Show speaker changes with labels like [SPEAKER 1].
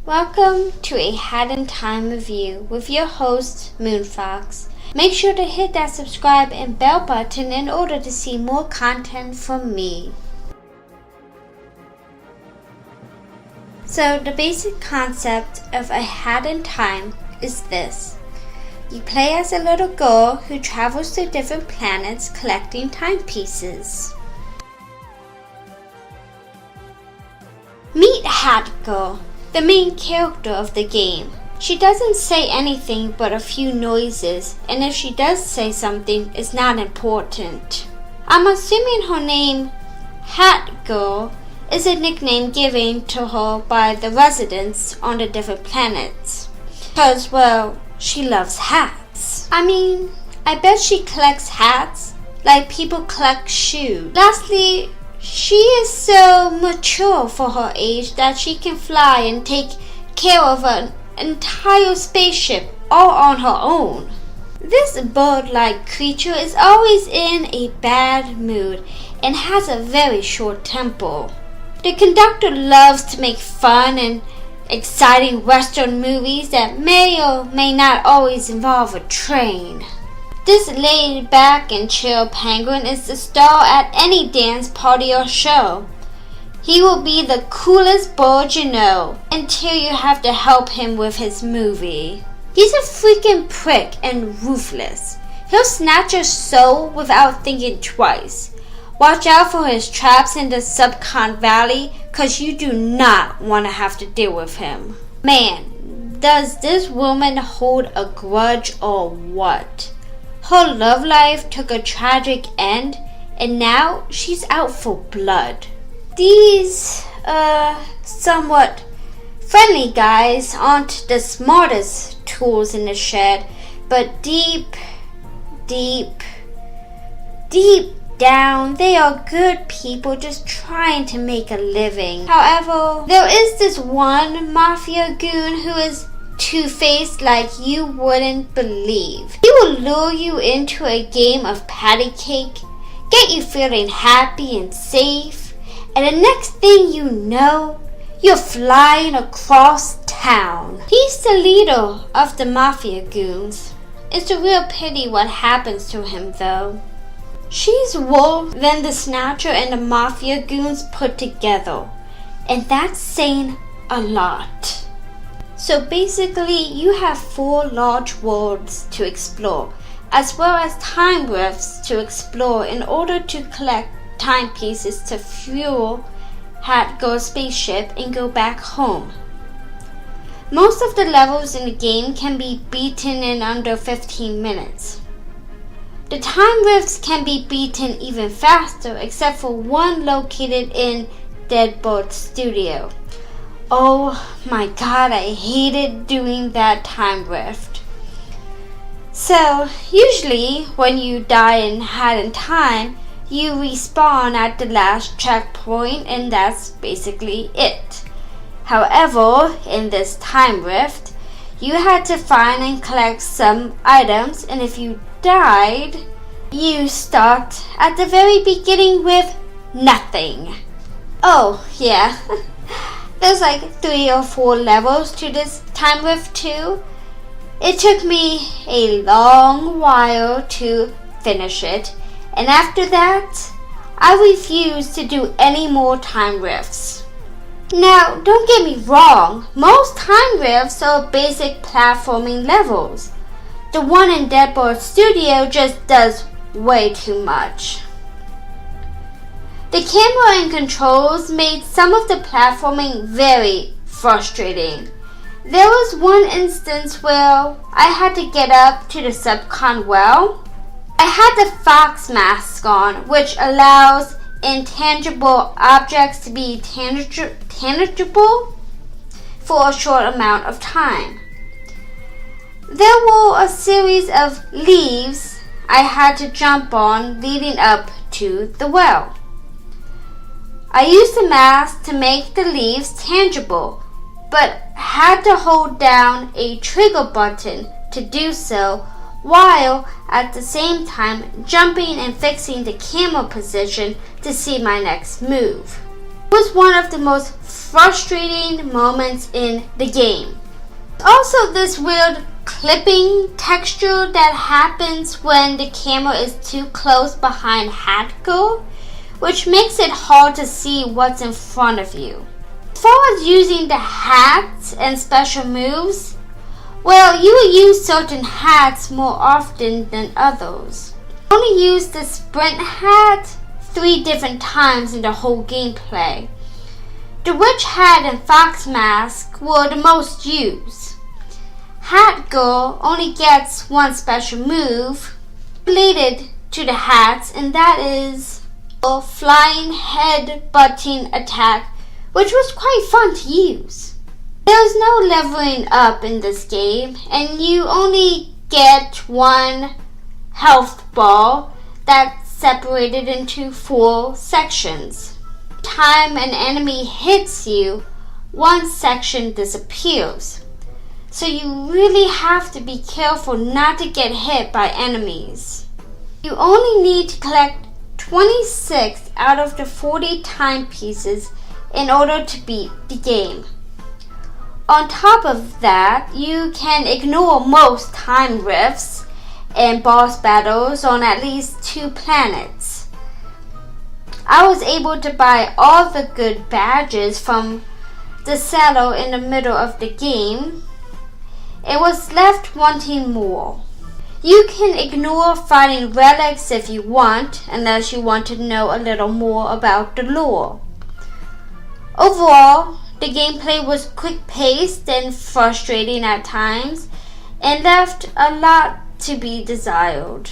[SPEAKER 1] Welcome to a Hat in Time review with your host, Moonfox. Make sure to hit that subscribe and bell button in order to see more content from me. So the basic concept of A Hat in Time is this. You play as a little girl who travels to different planets collecting timepieces. Meet Hat Girl, the main character of the game. She doesn't say anything but a few noises, and if she does say something, it's not important. I'm assuming her name, Hat Girl, is a nickname given to her by the residents on the different planets. Because, well, she loves hats. I bet she collects hats like people collect shoes. Lastly, she is so mature for her age that she can fly and take care of an entire spaceship all on her own. This bird-like creature is always in a bad mood and has a very short temper. The conductor loves to make fun and exciting Western movies that may or may not always involve a train. This laid-back and chill penguin is the star at any dance party or show. He will be the coolest bird you know until you have to help him with his movie. He's a freaking prick and ruthless. He'll snatch your soul without thinking twice. Watch out for his traps in the Subcon Valley, cause you do not want to have to deal with him. Man, does this woman hold a grudge or what? Her love life took a tragic end, and now she's out for blood. These, somewhat friendly guys aren't the smartest tools in the shed, but deep down, they are good people just trying to make a living. However, there is this one mafia goon who is two-faced like you wouldn't believe. He will lure you into a game of patty cake, get you feeling happy and safe, and the next thing you know, you're flying across town. He's the leader of the mafia goons. It's a real pity what happens to him though. She's worse than the Snatcher and the mafia goons put together, and that's saying a lot. So basically, you have 4 large worlds to explore, as well as time rifts to explore in order to collect timepieces to fuel Hat Girl's spaceship and go back home. Most of the levels in the game can be beaten in under 15 minutes. The time rifts can be beaten even faster, except for one located in Deadbird Studio. Oh my god, I hated doing that time rift. So, usually when you die in Hat in Time, you respawn at the last checkpoint and that's basically it. However, in this time rift, you had to find and collect some items, and if you died, you start at the very beginning with nothing. Oh, yeah. There's like 3 or 4 levels to this time rift too. It took me a long while to finish it, and after that, I refused to do any more time rifts. Now, don't get me wrong, most time rifts are basic platforming levels. The one in Deadbird Studio just does way too much. The camera and controls made some of the platforming very frustrating. There was one instance where I had to get up to the Subcon well. I had the fox mask on, which allows intangible objects to be tangible for a short amount of time. There were a series of leaves I had to jump on leading up to the well. I used the mask to make the leaves tangible, but had to hold down a trigger button to do so, while at the same time jumping and fixing the camera position to see my next move. It was one of the most frustrating moments in the game. Also, this weird clipping texture that happens when the camera is too close behind Hat Girl, which makes it hard to see what's in front of you. As far as using the hats and special moves, well, you will use certain hats more often than others. I only used the sprint hat 3 different times in the whole gameplay. The witch hat and fox mask were the most used. Hat Girl only gets one special move related to the hats, and that is a flying head-butting attack, which was quite fun to use. There's no leveling up in this game, and you only get one health bar that's separated into 4 sections. Time an enemy hits you, one section disappears. So you really have to be careful not to get hit by enemies. You only need to collect 26 out of the 40 timepieces in order to beat the game. On top of that, you can ignore most time rifts and boss battles on at least 2 planets. I was able to buy all the good badges from the seller in the middle of the game. It was left wanting more. You can ignore fighting relics if you want, unless you want to know a little more about the lore. Overall, the gameplay was quick-paced and frustrating at times, and left a lot to be desired.